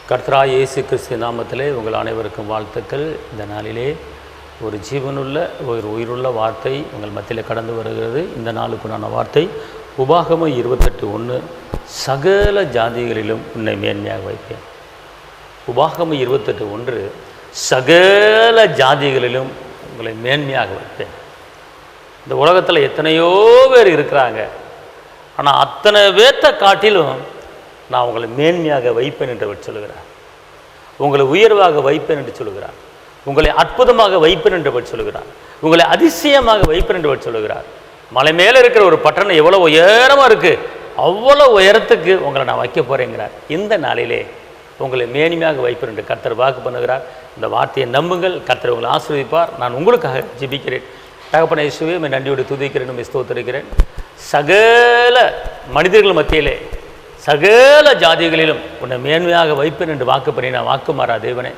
கர்த்தராகிய இயேசு கிறிஸ்து நாமத்திலே உங்கள் அனைவருக்கும் வாழ்த்துக்கள். இந்த நாளிலே ஒரு ஜீவனுள்ள ஒரு உயிருள்ள வார்த்தை உங்கள் மத்தியில் கடந்து வருகிறது. இந்த நாளுக்குண்டான வார்த்தை உபாகமம் 28:1. சகல ஜாதிகளிலும் உன்னை மேன்மையாக வைப்பேன். உபாகமம் 28:1. சகல ஜாதிகளிலும் உங்களை மேன்மையாக வைப்பேன். இந்த உலகத்தில் எத்தனையோ பேர் இருக்கிறாங்க, ஆனால் அத்தனை பேர்த்த காட்டிலும் நான் உங்களை மேன்மையாக வைப்பேன் என்று சொல்லுகிறார். உங்களை உயர்வாக வைப்பேன் என்று சொல்லுகிறார். உங்களை அற்புதமாக வைப்பேன் என்று சொல்லுகிறார். உங்களை அதிசயமாக வைப்பேன் என்று சொல்லுகிறார். மலை மேலே இருக்கிற ஒரு பட்டணம் எவ்வளோ உயரமாக இருக்குது, அவ்வளோ உயரத்துக்கு உங்களை நான் வைக்க போகிறேங்கிறார். இந்த நாளிலே உங்களை மேன்மையாக வைப்பேன் என்று கர்த்தர் வாக்கு பண்ணுகிறார். இந்த வார்த்தையை நம்புங்கள். கர்த்தர் உங்களை ஆசீர்வதிப்பார். நான் உங்களுக்காக ஜெபிக்கிறேன். தகப்பனே இயேசுவே, நன்றியோடு துதிக்கிறேன், ஸ்தோத்திரிக்கிறேன். சகல மனிதர்கள் மத்தியிலே சகல ஜாதிகளிலும் உன்னை மேன்மையாக வைப்பேன் என்று வாக்கு பண்ணி நான் வாக்கு மாறா தேவனே,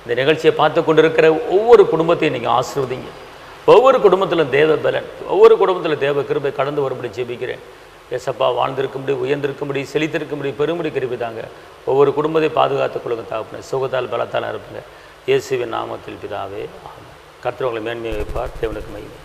இந்த நிகழ்ச்சியை பார்த்து கொண்டிருக்கிற ஒவ்வொரு குடும்பத்தையும் நீங்கள் ஆசீர்வதிங்க. ஒவ்வொரு குடும்பத்திலும் தேவ பலன், ஒவ்வொரு குடும்பத்திலும் தேவ கிருபை கடந்து வரும்படி ஜெபிக்கிறேன். ஏசப்பா, வாழ்ந்திருக்கும்படி, உயர்ந்திருக்கும்படி, செழித்திருக்கும்படி, பெரும்படி கிருபை தாங்க. ஒவ்வொரு குடும்பத்தை பாதுகாத்துக் கொள்ளுங்க தகப்பனே. சுகத்தால் பலத்தால் இருப்புங்க. இயேசுவின் நாமத்தில் பிதாவே, ஆமென். கர்த்தர் உங்களை மேன்மையை வைப்பார். தேவனுக்கு மகிமை.